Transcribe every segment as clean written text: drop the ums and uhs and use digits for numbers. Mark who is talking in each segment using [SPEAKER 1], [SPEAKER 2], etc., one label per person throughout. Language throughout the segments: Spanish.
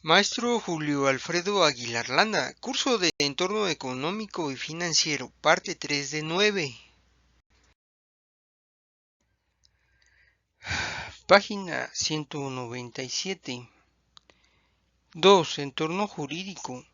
[SPEAKER 1] Maestro Julio Alfredo Aguilar Landa, curso de Entorno Económico y Financiero, parte 3 de 9. Página 197. 2. Entorno jurídico.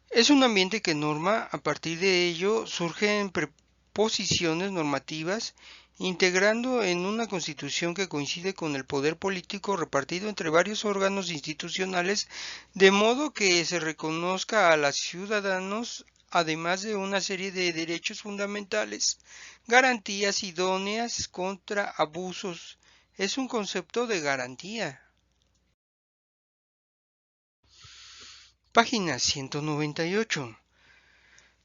[SPEAKER 1] Es un ambiente que norma, a partir de ello surgen preposiciones normativas, integrando en una constitución que coincide con el poder político repartido entre varios órganos institucionales, de modo que se reconozca a los ciudadanos, además de una serie de derechos fundamentales, garantías idóneas contra abusos. Es un concepto de garantía. Página 198.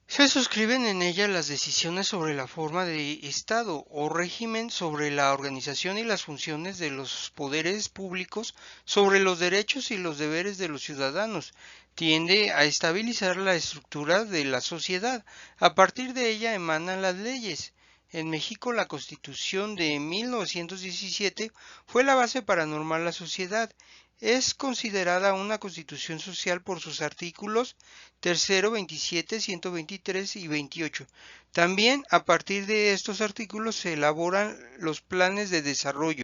[SPEAKER 1] Se suscriben en ella las decisiones sobre la forma de Estado o régimen, sobre la organización y las funciones de los poderes públicos, sobre los derechos y los deberes de los ciudadanos. Tiende a estabilizar la estructura de la sociedad. A partir de ella emanan las leyes. En México, la Constitución de 1917 fue la base para normar la sociedad. Es considerada una constitución social por sus artículos 3, 27, 123 y 28. También a partir de estos artículos se elaboran los planes de desarrollo.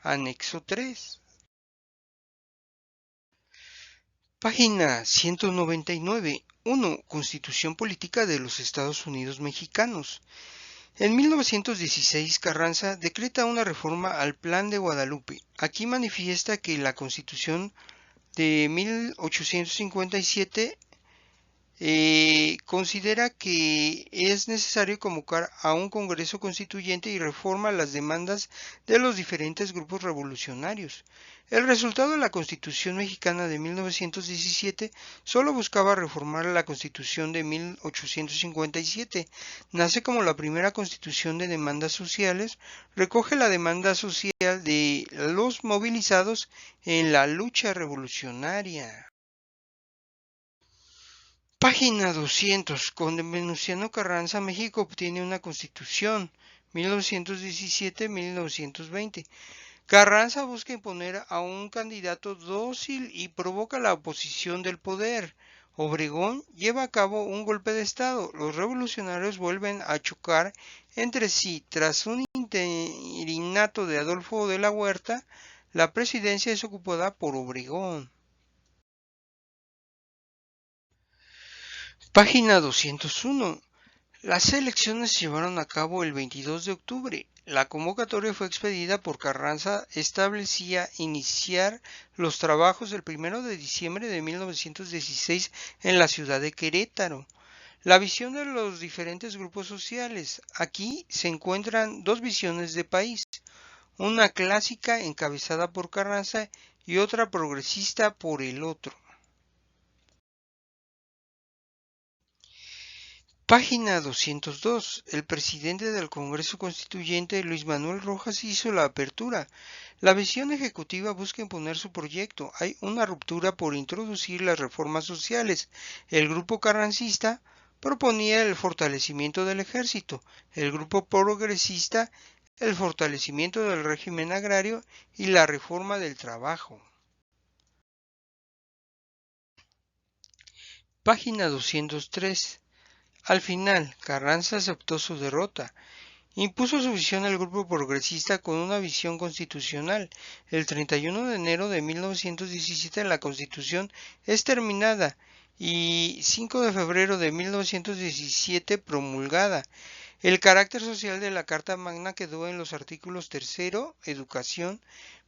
[SPEAKER 1] Anexo 3. Página 199. 1. Constitución Política de los Estados Unidos Mexicanos. En 1916, Carranza decreta una reforma al Plan de Guadalupe. Aquí manifiesta que la Constitución de 1857 considera que es necesario convocar a un Congreso Constituyente y reforma las demandas de los diferentes grupos revolucionarios. El resultado de la Constitución mexicana de 1917 solo buscaba reformar la Constitución de 1857. Nace como la primera constitución de demandas sociales, recoge la demanda social de los movilizados en la lucha revolucionaria. Página 200. Con Venustiano Carranza, México obtiene una constitución, 1917-1920. Carranza busca imponer a un candidato dócil y provoca la oposición del poder. Obregón lleva a cabo un golpe de Estado. Los revolucionarios vuelven a chocar entre sí. Tras un interinato de Adolfo de la Huerta, la presidencia es ocupada por Obregón. Página 201. Las elecciones se llevaron a cabo el 22 de octubre. La convocatoria fue expedida por Carranza. Establecía iniciar los trabajos el 1 de diciembre de 1916 en la ciudad de Querétaro. La visión de los diferentes grupos sociales. Aquí se encuentran dos visiones de país. Una clásica encabezada por Carranza y otra progresista por el otro. Página 202. El presidente del Congreso Constituyente, Luis Manuel Rojas, hizo la apertura. La visión ejecutiva busca imponer su proyecto. Hay una ruptura por introducir las reformas sociales. El grupo carrancista proponía el fortalecimiento del ejército. El grupo progresista el fortalecimiento del régimen agrario y la reforma del trabajo. Página 203. Al final, Carranza aceptó su derrota. Impuso su visión al grupo progresista con una visión constitucional. El 31 de enero de 1917 la Constitución es terminada y 5 de febrero de 1917 promulgada. El carácter social de la Carta Magna quedó en los artículos 3, educación,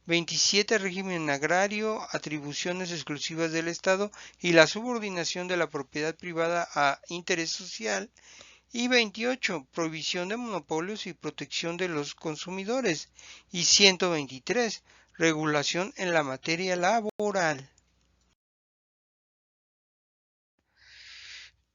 [SPEAKER 1] 27, régimen agrario, atribuciones exclusivas del Estado y la subordinación de la propiedad privada a interés social, y 28, prohibición de monopolios y protección de los consumidores, y 123, regulación en la materia laboral.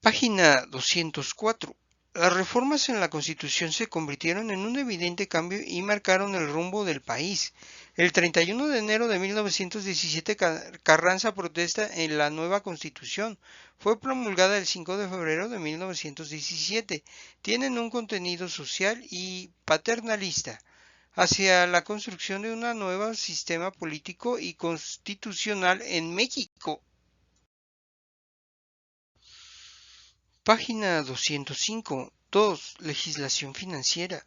[SPEAKER 1] Página 204. Las reformas en la Constitución se convirtieron en un evidente cambio y marcaron el rumbo del país. El 31 de enero de 1917 Carranza protesta en la nueva Constitución. Fue promulgada el 5 de febrero de 1917. Tienen un contenido social y paternalista. hacia la construcción de un nuevo sistema político y constitucional en México. Página 205. 2. Legislación financiera.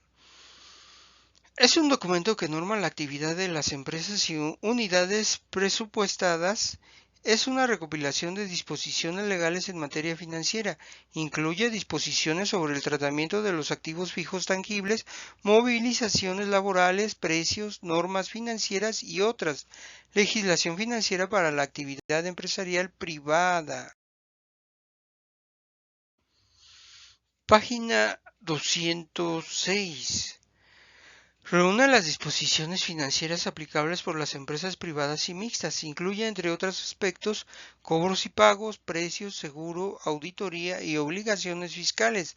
[SPEAKER 1] Es un documento que norma la actividad de las empresas y unidades presupuestadas. Es una recopilación de disposiciones legales en materia financiera. Incluye disposiciones sobre el tratamiento de los activos fijos tangibles, movilizaciones laborales, precios, normas financieras y otras. Legislación financiera para la actividad empresarial privada. Página 206. Reúne las disposiciones financieras aplicables por las empresas privadas y mixtas. Incluye, entre otros aspectos, cobros y pagos, precios, seguro, auditoría y obligaciones fiscales.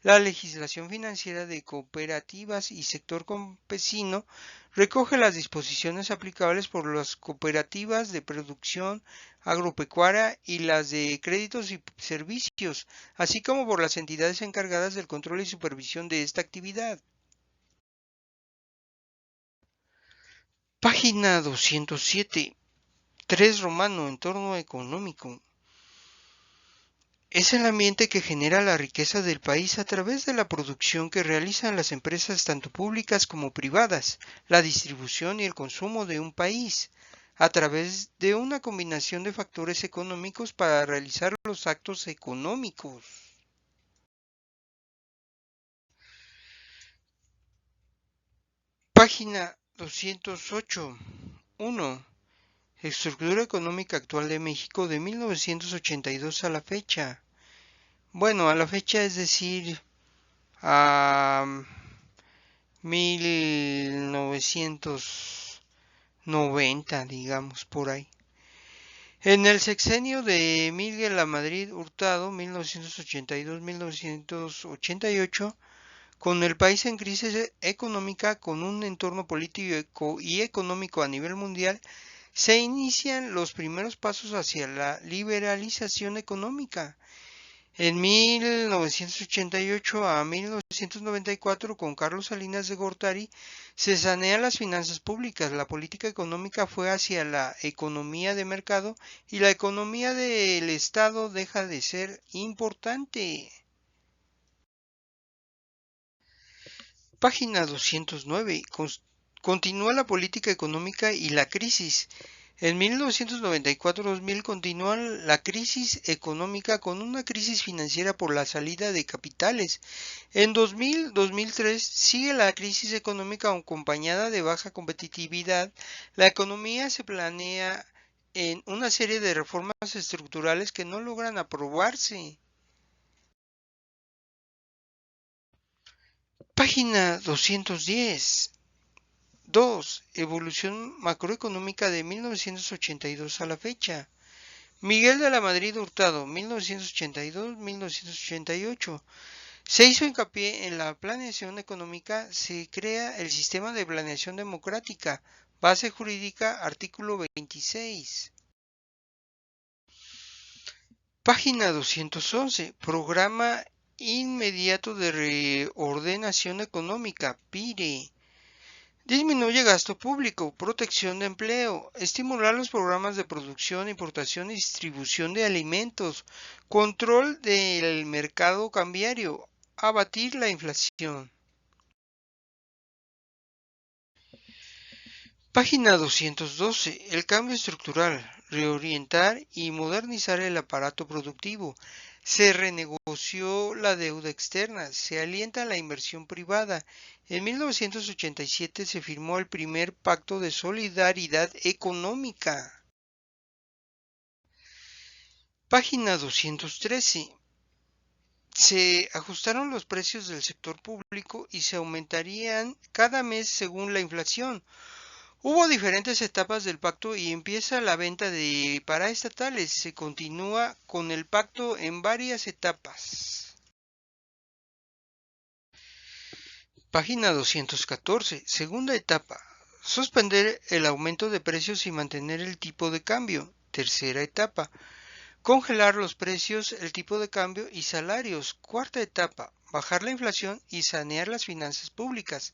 [SPEAKER 1] La legislación financiera de cooperativas y sector campesino recoge las disposiciones aplicables por las cooperativas de producción agropecuaria y las de créditos y servicios, así como por las entidades encargadas del control y supervisión de esta actividad. Página 207. 3 Romano. Entorno económico. Es el ambiente que genera la riqueza del país a través de la producción que realizan las empresas tanto públicas como privadas, la distribución y el consumo de un país, a través de una combinación de factores económicos para realizar los actos económicos. Página 208. 1. Estructura económica actual de México de 1982 a la fecha. Bueno, a la fecha es decir, a 1990, digamos, por ahí. En el sexenio de Miguel Lamadrid Hurtado, 1982-1988, con el país en crisis económica, con un entorno político y económico a nivel mundial, se inician los primeros pasos hacia la liberalización económica. En 1988 a 1994, con Carlos Salinas de Gortari, se sanean las finanzas públicas. La política económica fue hacia la economía de mercado y la economía del Estado deja de ser importante. Página 209. Continúa la política económica y la crisis. En 1994-2000 continúa la crisis económica con una crisis financiera por la salida de capitales. En 2000-2003 sigue la crisis económica acompañada de baja competitividad. La economía se planea en una serie de reformas estructurales que no logran aprobarse. Página 210. 2. Evolución macroeconómica de 1982 a la fecha. Miguel de la Madrid Hurtado, 1982-1988. Se hizo hincapié en la planeación económica, se crea el sistema de planeación democrática, base jurídica, artículo 26. Página 211. Programa inmediato de reordenación económica, PIRE. Disminuye gasto público, protección de empleo, estimular los programas de producción, importación y distribución de alimentos, control del mercado cambiario, abatir la inflación. Página 212. El cambio estructural, reorientar y modernizar el aparato productivo. Se renegoció la deuda externa, se alienta la inversión privada. En 1987 se firmó el primer Pacto de Solidaridad Económica. Página 213. Se ajustaron los precios del sector público y se aumentarían cada mes según la inflación. Hubo diferentes etapas del pacto y empieza la venta de paraestatales. Se continúa con el pacto en varias etapas. Página 214. Segunda etapa. Suspender el aumento de precios y mantener el tipo de cambio. Tercera etapa. Congelar los precios, el tipo de cambio y salarios. Cuarta etapa. Bajar la inflación y sanear las finanzas públicas.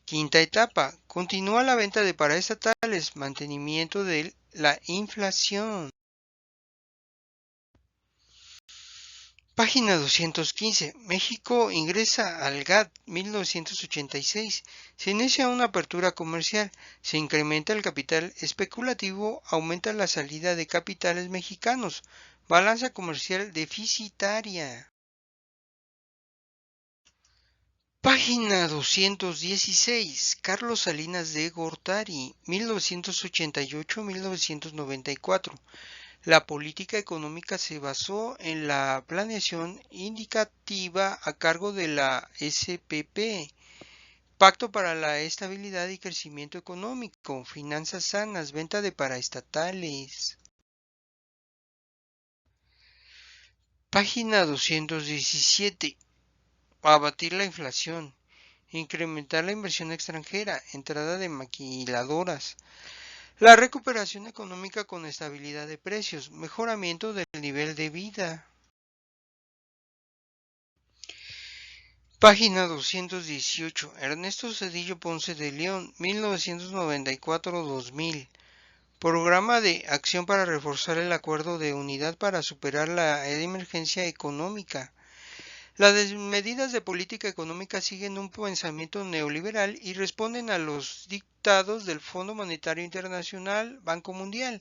[SPEAKER 1] Quinta etapa. Continúa la venta de paraestatales, mantenimiento de la inflación. Página 215. México ingresa al GATT 1986. Se inicia una apertura comercial, se incrementa el capital especulativo, aumenta la salida de capitales mexicanos. Balanza comercial deficitaria. Página 216. Carlos Salinas de Gortari, 1988-1994. La política económica se basó en la planeación indicativa a cargo de la SPP, Pacto para la Estabilidad y Crecimiento Económico, Finanzas Sanas, Venta de Paraestatales. Página 217. Abatir la inflación. Incrementar la inversión extranjera, entrada de maquiladoras, la recuperación económica con estabilidad de precios, mejoramiento del nivel de vida. Página 218. Ernesto Zedillo Ponce de León, 1994-2000. Programa de acción para reforzar el acuerdo de unidad para superar la emergencia económica. Las medidas de política económica siguen un pensamiento neoliberal y responden a los dictados del Fondo Monetario Internacional, Banco Mundial,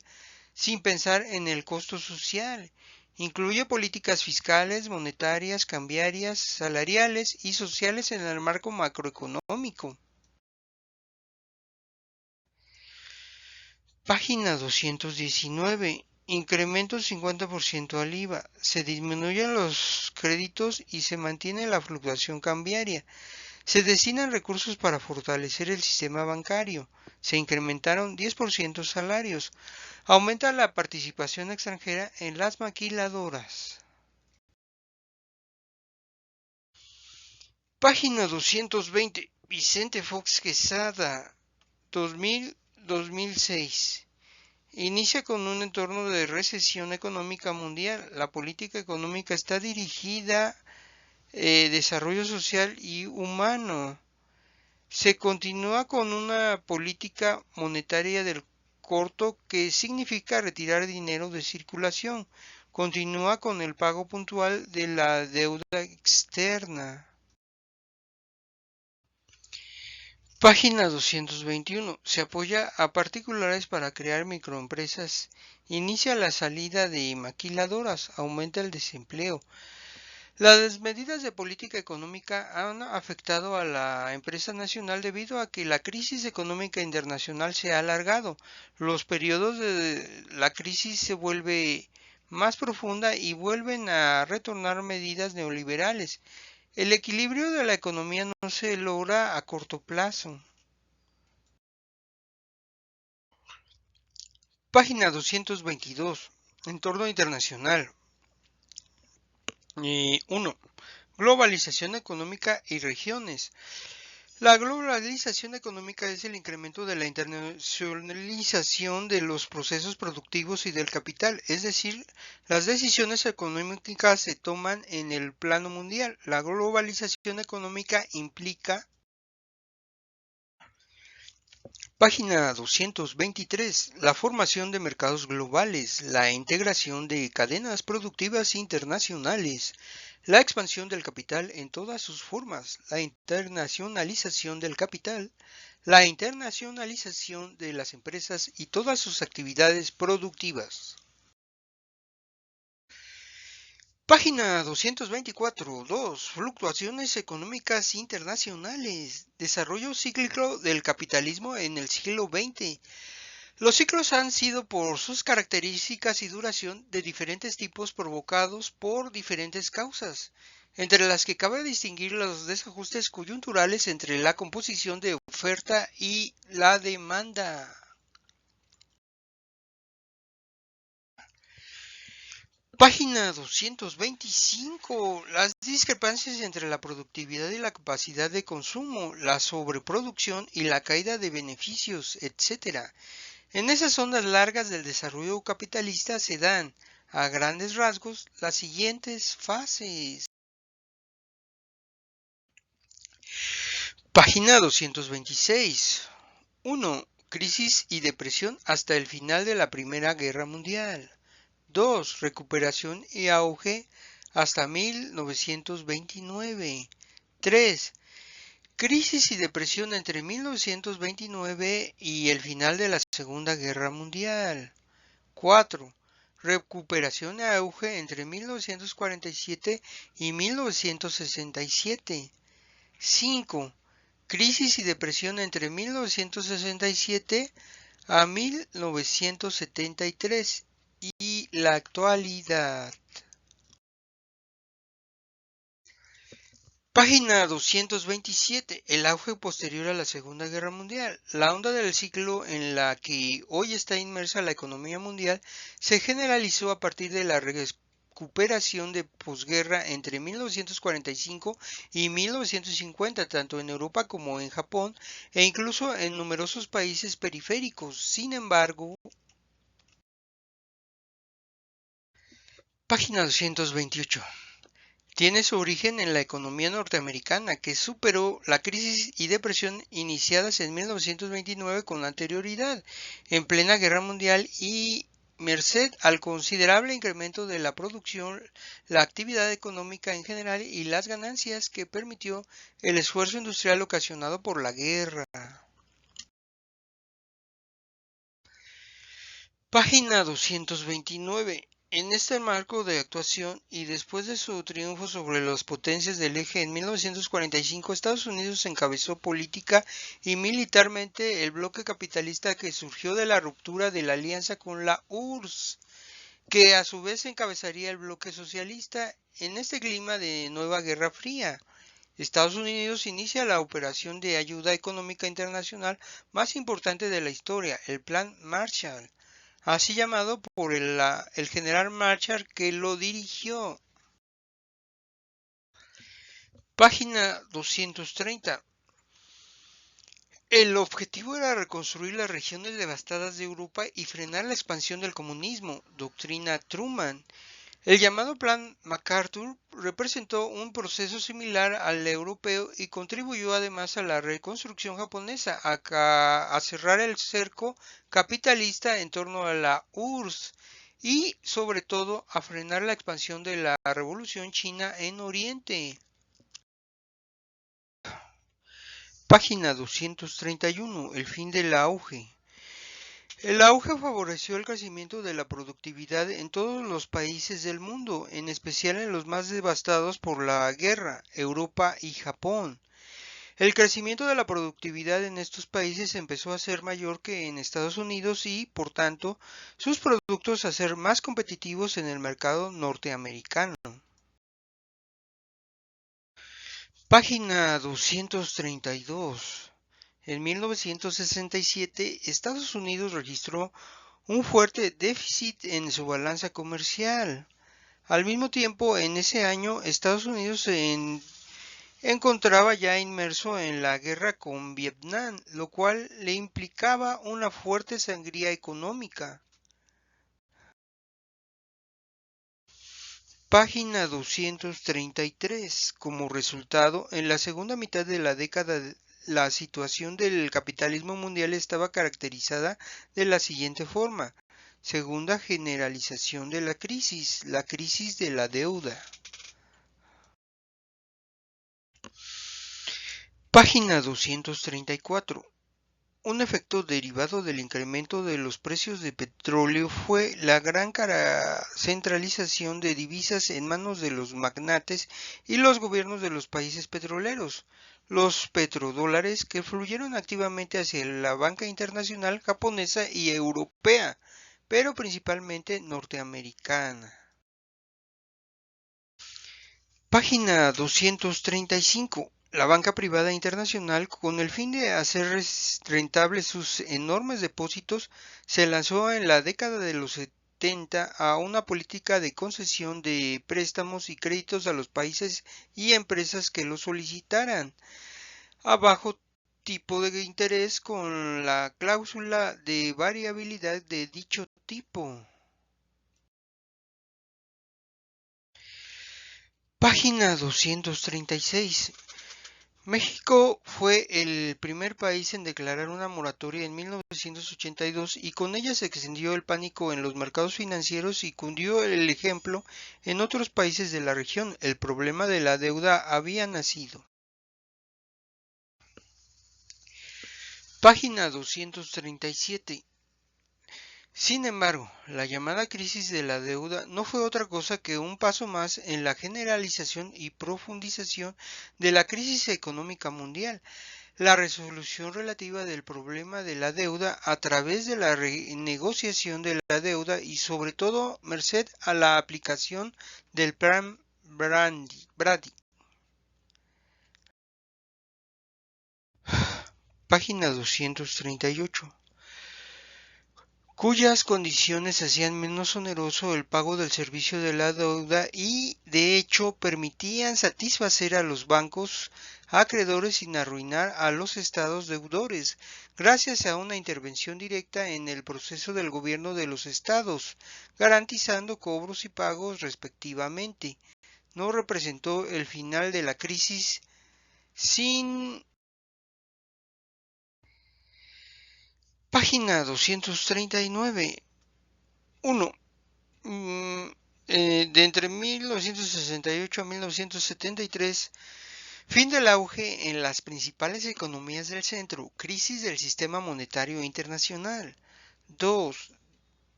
[SPEAKER 1] sin pensar en el costo social. Incluye políticas fiscales, monetarias, cambiarias, salariales y sociales en el marco macroeconómico. Página 219. Incremento 50% al IVA. Se disminuyen los créditos y se mantiene la fluctuación cambiaria. Se destinan recursos para fortalecer el sistema bancario. Se incrementaron 10% salarios. Aumenta la participación extranjera en las maquiladoras. Página 220. Vicente Fox Quesada, 2000-2006. Inicia con un entorno de recesión económica mundial. La política económica está dirigida a desarrollo social y humano. Se continúa con una política monetaria del corto que significa retirar dinero de circulación. Continúa con el pago puntual de la deuda externa. Página 221. Se apoya a particulares para crear microempresas. Inicia la salida de maquiladoras. Aumenta el desempleo. Las medidas de política económica han afectado a la empresa nacional debido a que la crisis económica internacional se ha alargado. Los periodos de la crisis se vuelve más profunda y vuelven a retornar medidas neoliberales. El equilibrio de la economía no se logra a corto plazo. Página 222. Entorno internacional. 1. Globalización económica y regiones. La globalización económica es el incremento de la internacionalización de los procesos productivos y del capital, es decir, las decisiones económicas se toman en el plano mundial. La globalización económica implica. Página 223. La formación de mercados globales, la integración de cadenas productivas internacionales, la expansión del capital en todas sus formas, la internacionalización del capital, la internacionalización de las empresas y todas sus actividades productivas. Página 224. 2. Fluctuaciones económicas internacionales. Desarrollo cíclico del capitalismo en el siglo XX. Los ciclos han sido por sus características y duración de diferentes tipos provocados por diferentes causas, entre las que cabe distinguir los desajustes coyunturales entre la composición de oferta y la demanda. Página 225. Las discrepancias entre la productividad y la capacidad de consumo, la sobreproducción y la caída de beneficios, etc. En esas ondas largas del desarrollo capitalista se dan, a grandes rasgos, las siguientes fases. Página 226. 1. Crisis y depresión hasta el final de la Primera Guerra Mundial. 2. Recuperación y auge hasta 1929. 3. Crisis y depresión entre 1929 y el final de la Segunda Guerra Mundial. 4. Recuperación y auge entre 1947 y 1967. 5. Crisis y depresión entre 1967 a 1973 y la actualidad. Página 227. El auge posterior a la Segunda Guerra Mundial. La onda del ciclo en la que hoy está inmersa la economía mundial se generalizó a partir de la recuperación de posguerra entre 1945 y 1950, tanto en Europa como en Japón, e incluso en numerosos países periféricos. Sin embargo, página 228. Tiene su origen en la economía norteamericana, que superó la crisis y depresión iniciadas en 1929 con anterioridad, en plena guerra mundial y merced al considerable incremento de la producción, la actividad económica en general y las ganancias que permitió el esfuerzo industrial ocasionado por la guerra. Página 229. En este marco de actuación y después de su triunfo sobre las potencias del eje en 1945, Estados Unidos encabezó política y militarmente el bloque capitalista que surgió de la ruptura de la alianza con la URSS, que a su vez encabezaría el bloque socialista. En este clima de nueva Guerra Fría, Estados Unidos inicia la operación de ayuda económica internacional más importante de la historia, el Plan Marshall, así llamado por el general Marshall que lo dirigió. Página 230. El objetivo era reconstruir las regiones devastadas de Europa y frenar la expansión del comunismo, doctrina Truman. El llamado Plan MacArthur representó un proceso similar al europeo y contribuyó además a la reconstrucción japonesa, a cerrar el cerco capitalista en torno a la URSS y, sobre todo, a frenar la expansión de la Revolución China en Oriente. Página 231. El fin del auge. El auge favoreció el crecimiento de la productividad en todos los países del mundo, en especial en los más devastados por la guerra, Europa y Japón. El crecimiento de la productividad en estos países empezó a ser mayor que en Estados Unidos y, por tanto, sus productos a ser más competitivos en el mercado norteamericano. Página 232. En 1967, Estados Unidos registró un fuerte déficit en su balanza comercial. Al mismo tiempo, en ese año, Estados Unidos se encontraba ya inmerso en la guerra con Vietnam, lo cual le implicaba una fuerte sangría económica. Página 233. Como resultado, en la segunda mitad de la década, la situación del capitalismo mundial estaba caracterizada de la siguiente forma. Segunda generalización de la crisis de la deuda. Página 234. Un efecto derivado del incremento de los precios de petróleo fue la gran centralización de divisas en manos de los magnates y los gobiernos de los países petroleros, los petrodólares que fluyeron activamente hacia la banca internacional japonesa y europea, pero principalmente norteamericana. Página 235. La banca privada internacional, con el fin de hacer rentables sus enormes depósitos, se lanzó en la década de los 70 a una política de concesión de préstamos y créditos a los países y empresas que lo solicitaran, a bajo tipo de interés con la cláusula de variabilidad de dicho tipo. Página 236. México fue el primer país en declarar una moratoria en 1982 y con ella se extendió el pánico en los mercados financieros y cundió el ejemplo en otros países de la región. El problema de la deuda había nacido. Página 237. Sin embargo, la llamada crisis de la deuda no fue otra cosa que un paso más en la generalización y profundización de la crisis económica mundial. La resolución relativa del problema de la deuda a través de la renegociación de la deuda y sobre todo merced a la aplicación del Plan Brady. Página 238. Cuyas condiciones hacían menos oneroso el pago del servicio de la deuda y, de hecho, permitían satisfacer a los bancos acreedores sin arruinar a los estados deudores, gracias a una intervención directa en el proceso del gobierno de los estados, garantizando cobros y pagos respectivamente. No representó el final de la crisis sin... Página 239. 1. De entre 1968 a 1973, fin del auge en las principales economías del centro, crisis del sistema monetario internacional. 2.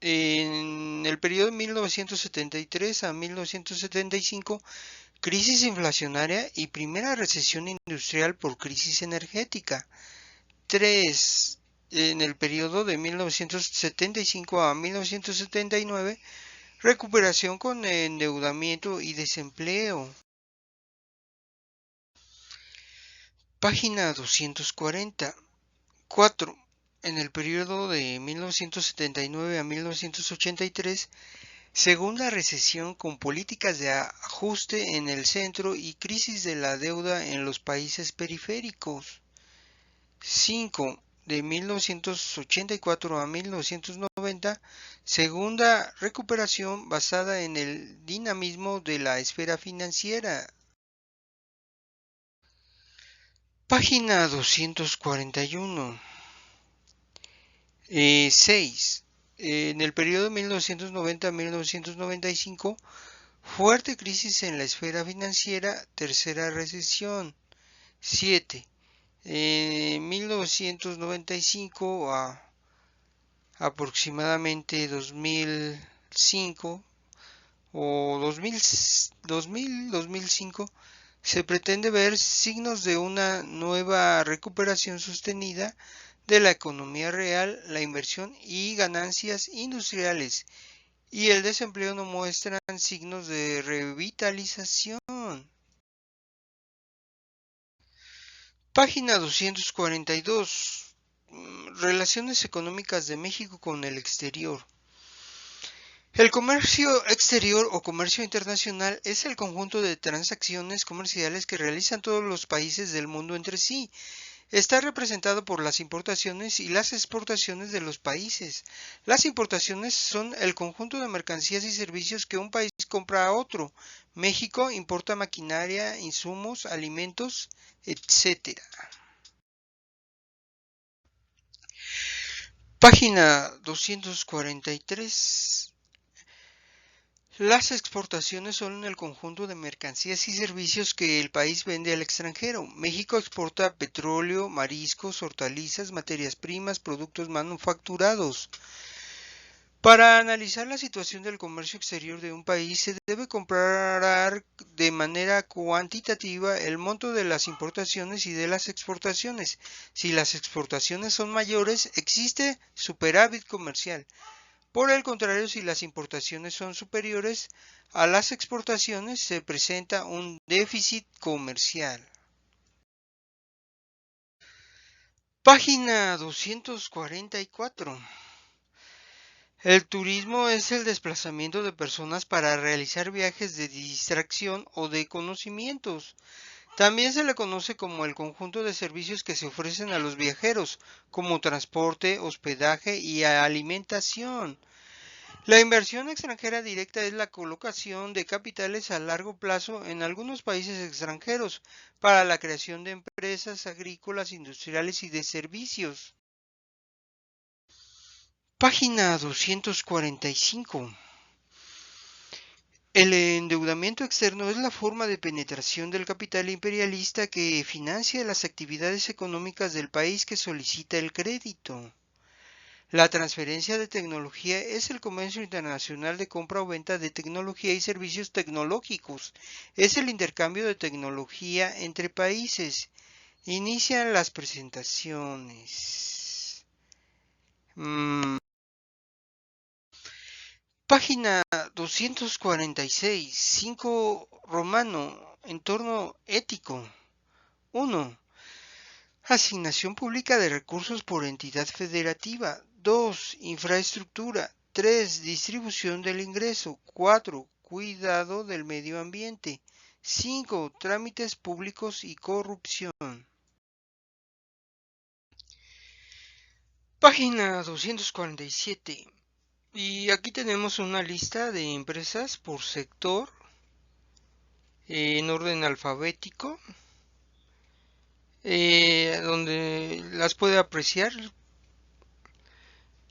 [SPEAKER 1] En el periodo de 1973 a 1975, crisis inflacionaria y primera recesión industrial por crisis energética. 3. En el periodo de 1975 a 1979, recuperación con endeudamiento y desempleo. Página 240. 4. En el periodo de 1979 a 1983, segunda recesión con políticas de ajuste en el centro y crisis de la deuda en los países periféricos. 5. De 1984 a 1990, segunda recuperación basada en el dinamismo de la esfera financiera. Página 241. 6. En el periodo de 1990 a 1995, fuerte crisis en la esfera financiera, tercera recesión. 7. En 1995 a aproximadamente 2005 o 2005, se pretende ver signos de una nueva recuperación sostenida de la economía real, la inversión y ganancias industriales, y el desempleo no muestran signos de revitalización. Página 242. Relaciones económicas de México con el exterior. El comercio exterior o comercio internacional es el conjunto de transacciones comerciales que realizan todos los países del mundo entre sí. Está representado por las importaciones y las exportaciones de los países. Las importaciones son el conjunto de mercancías y servicios que un país compra a otro. México importa maquinaria, insumos, alimentos, etc. Página 243. Las exportaciones son el conjunto de mercancías y servicios que el país vende al extranjero. México exporta petróleo, mariscos, hortalizas, materias primas, productos manufacturados. Para analizar la situación del comercio exterior de un país se debe comparar de manera cuantitativa el monto de las importaciones y de las exportaciones. Si las exportaciones son mayores, existe superávit comercial. Por el contrario, si las importaciones son superiores a las exportaciones, se presenta un déficit comercial. Página 244. El turismo es el desplazamiento de personas para realizar viajes de distracción o de conocimientos. También se le conoce como el conjunto de servicios que se ofrecen a los viajeros, como transporte, hospedaje y alimentación. La inversión extranjera directa es la colocación de capitales a largo plazo en algunos países extranjeros para la creación de empresas agrícolas, industriales y de servicios. Página 245. El endeudamiento externo es la forma de penetración del capital imperialista que financia las actividades económicas del país que solicita el crédito. La transferencia de tecnología es el comercio internacional de compra o venta de tecnología y servicios tecnológicos. Es el intercambio de tecnología entre países. Inician las presentaciones. Página 246. 5 romano. Entorno ético. 1. Asignación pública de recursos por entidad federativa. 2. Infraestructura. 3. Distribución del ingreso. 4. Cuidado del medio ambiente. 5. Trámites públicos y corrupción. Página 247. Y aquí tenemos una lista de empresas por sector en orden alfabético, donde las puede apreciar,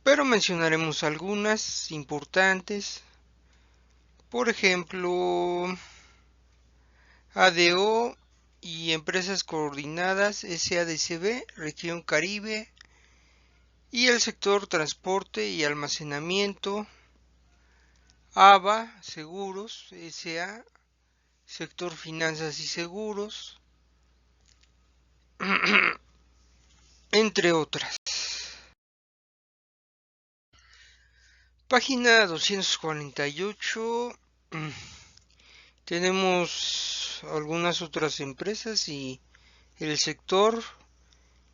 [SPEAKER 1] pero mencionaremos algunas importantes. Por ejemplo, ADO y Empresas Coordinadas SADCB, Región Caribe, y el sector transporte y almacenamiento, ABA Seguros SA, sector finanzas y seguros, entre otras. Página 248. Tenemos algunas otras empresas y el sector,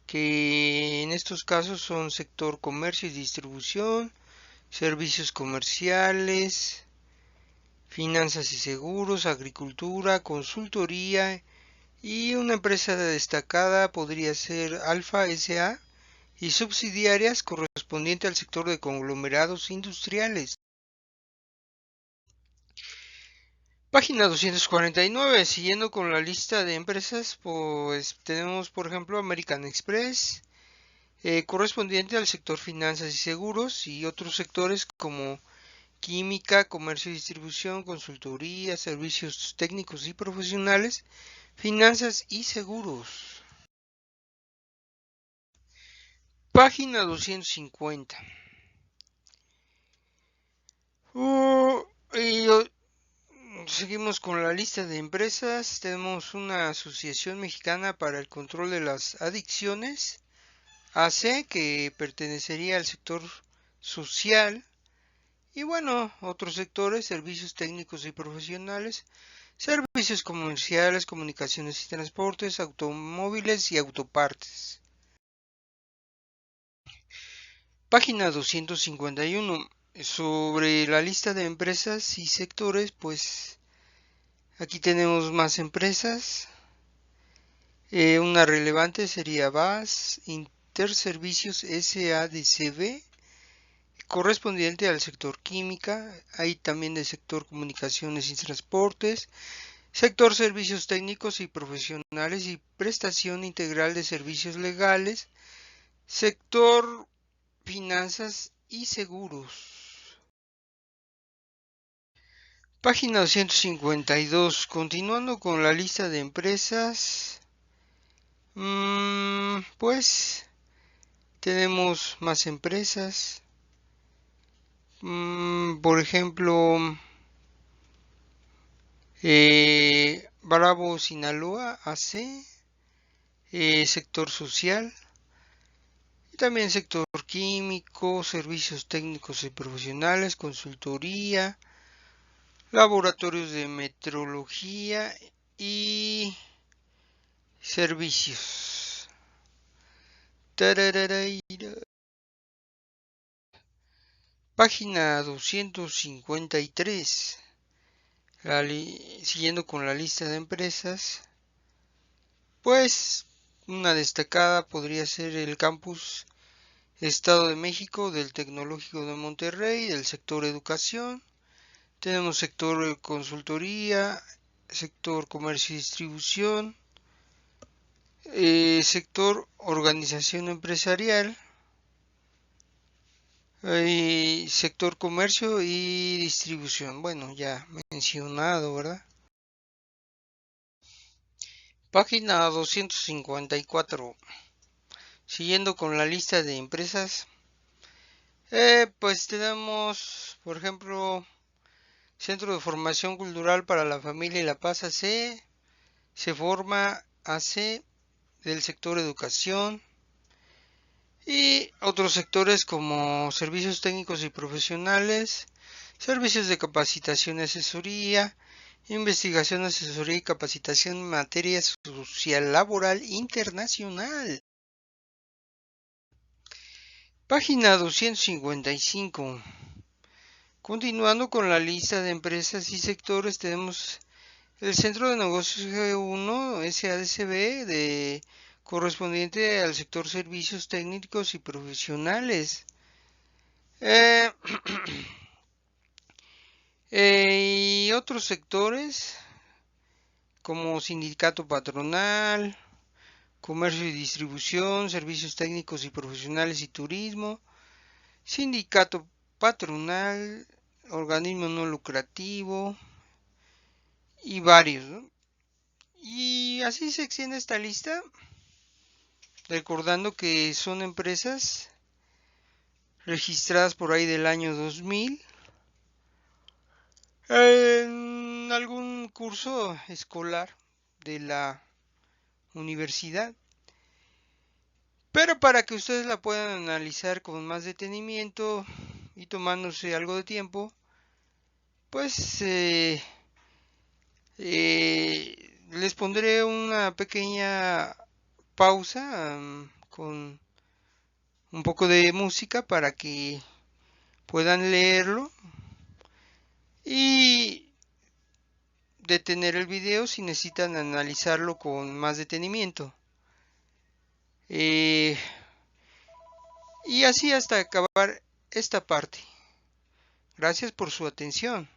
[SPEAKER 1] que en estos casos son sector comercio y distribución, servicios comerciales, finanzas y seguros, agricultura, consultoría, y una empresa destacada podría ser Alfa SA y subsidiarias correspondiente al sector de conglomerados industriales. Página 249. Siguiendo con la lista de empresas, pues tenemos por ejemplo American Express, correspondiente al sector finanzas y seguros, y otros sectores como química, comercio y distribución, consultoría, servicios técnicos y profesionales, finanzas y seguros. Página 250. Y seguimos con la lista de empresas. Tenemos una Asociación Mexicana para el Control de las Adicciones, AC, que pertenecería al sector social. Y bueno, otros sectores: servicios técnicos y profesionales, servicios comerciales, comunicaciones y transportes, automóviles y autopartes. Página 251. Sobre la lista de empresas y sectores, pues aquí tenemos más empresas. Una relevante sería VAS Interservicios SADCB, correspondiente al sector química. Hay también del sector comunicaciones y transportes, sector servicios técnicos y profesionales y prestación integral de servicios legales, sector finanzas y seguros. Página 252. Continuando con la lista de empresas, pues tenemos más empresas. Por ejemplo, Bravo Sinaloa AC, sector social, y también sector químico, servicios técnicos y profesionales, consultoría, laboratorios de metrología y servicios. Página 253. Siguiendo con la lista de empresas, pues una destacada podría ser el campus Estado de México, del Tecnológico de Monterrey, del sector educación. Tenemos sector consultoría, sector comercio y distribución, sector organización empresarial, sector comercio y distribución. Bueno, ya mencionado, ¿verdad? Página 254. Siguiendo con la lista de empresas, pues tenemos, por ejemplo, Centro de Formación Cultural para la Familia y la Paz AC, se forma AC del sector educación y otros sectores como servicios técnicos y profesionales, servicios de capacitación y asesoría, investigación, asesoría y capacitación en materia social laboral internacional. Página 255. Continuando con la lista de empresas y sectores, tenemos el Centro de Negocios G1 SADCB correspondiente al sector servicios técnicos y profesionales. Eh, y otros sectores como sindicato patronal, comercio y distribución, servicios técnicos y profesionales y turismo, sindicato patronal, organismo no lucrativo y varios, ¿no? Y así se extiende esta lista, recordando que son empresas registradas por ahí del año 2000 en algún curso escolar de la universidad. Pero para que ustedes la puedan analizar con más detenimiento y tomándose algo de tiempo, pues les pondré una pequeña pausa con un poco de música para que puedan leerlo y detener el video si necesitan analizarlo con más detenimiento. Eh, y así hasta acabar esta parte. Gracias por su atención.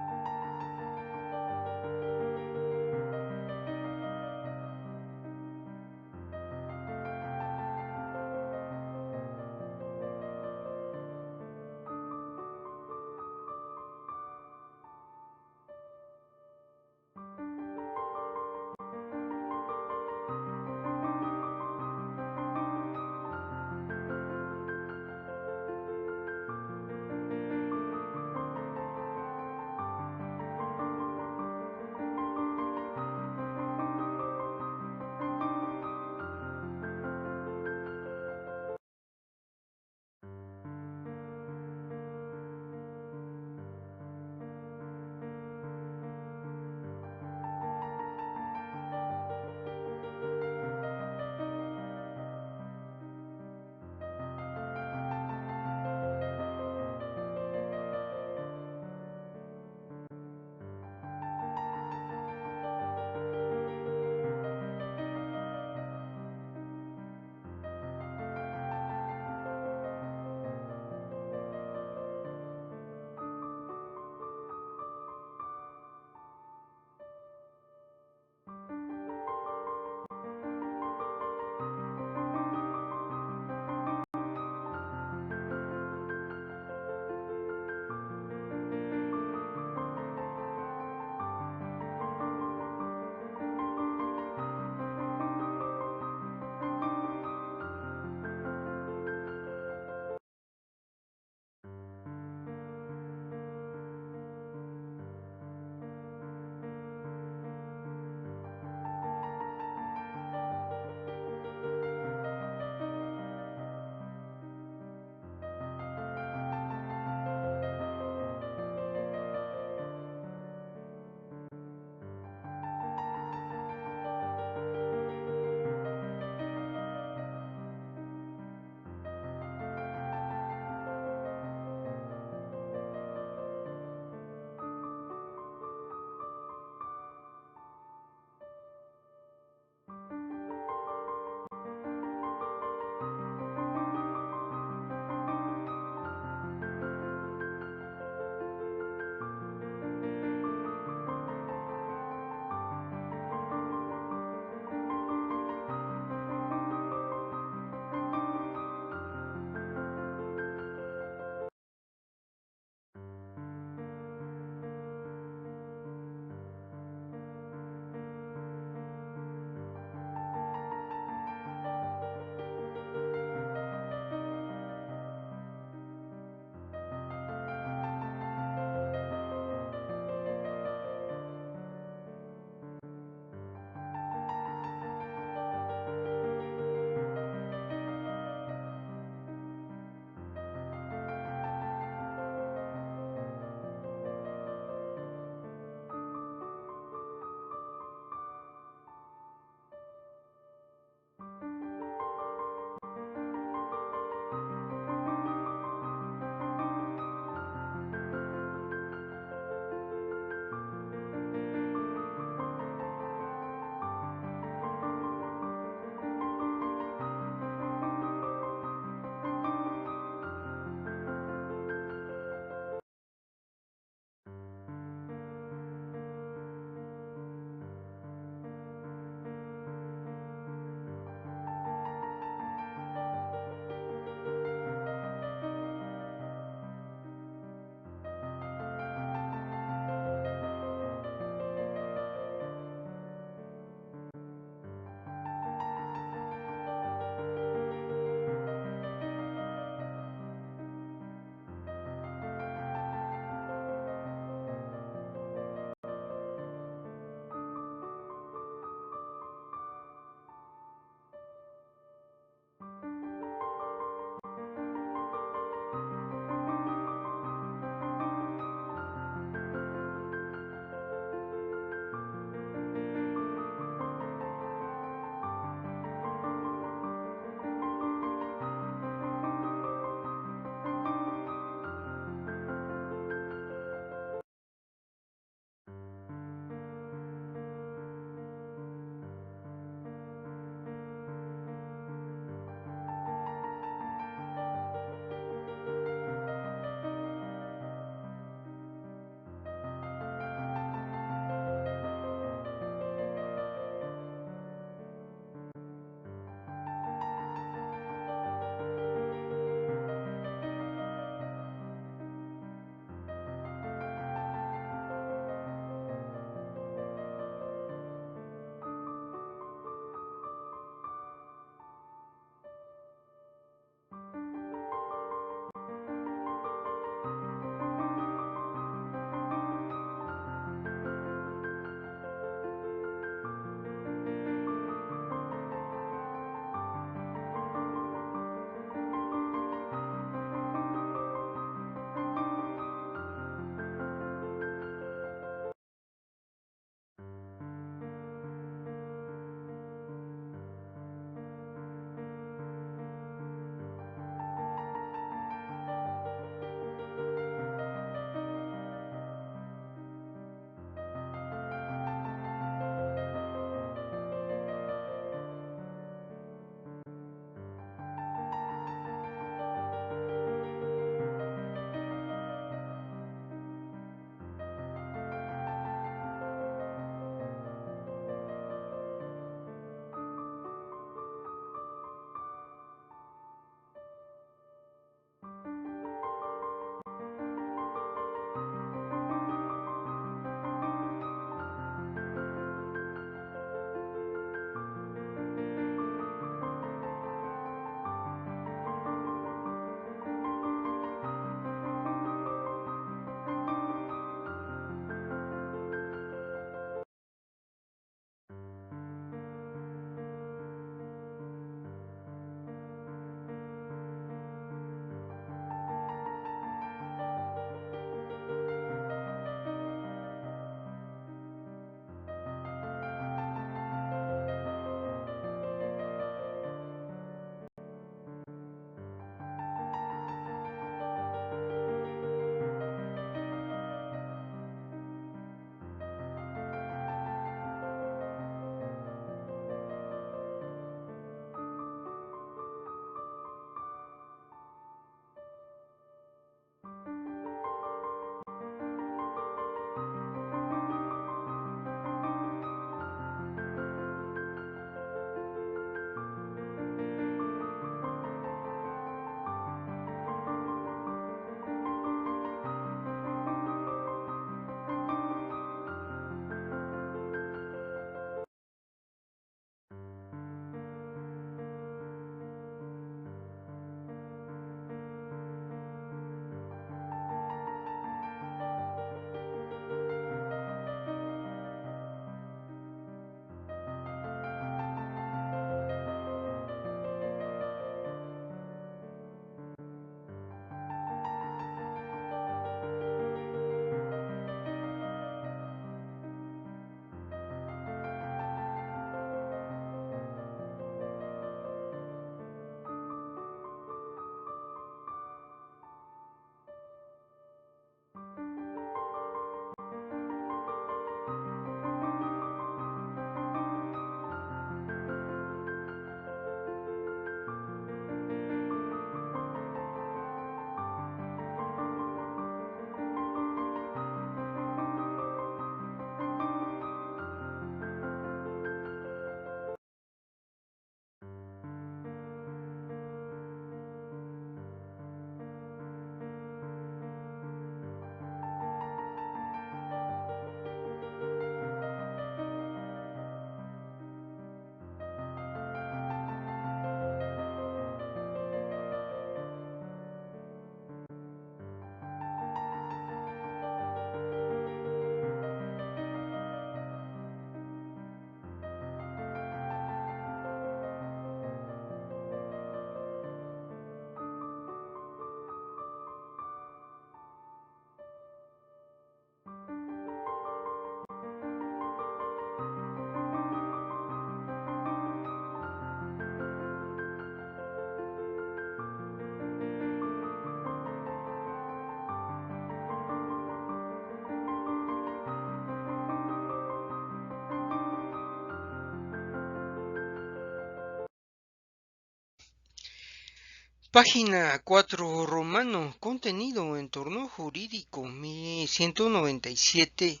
[SPEAKER 1] Página 4 romano, contenido, entorno jurídico, 1197.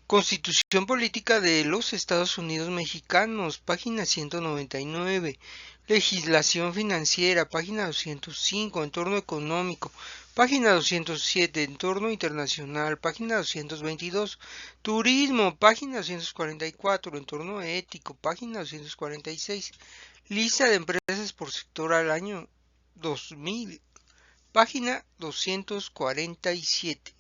[SPEAKER 1] Constitución Política de los Estados Unidos Mexicanos, página 199. Legislación Financiera, página 205. Entorno Económico, página 207. Entorno Internacional, página 222. Turismo, página 244. Entorno Ético, página 246. Lista de empresas por sector al año 2000, página 247.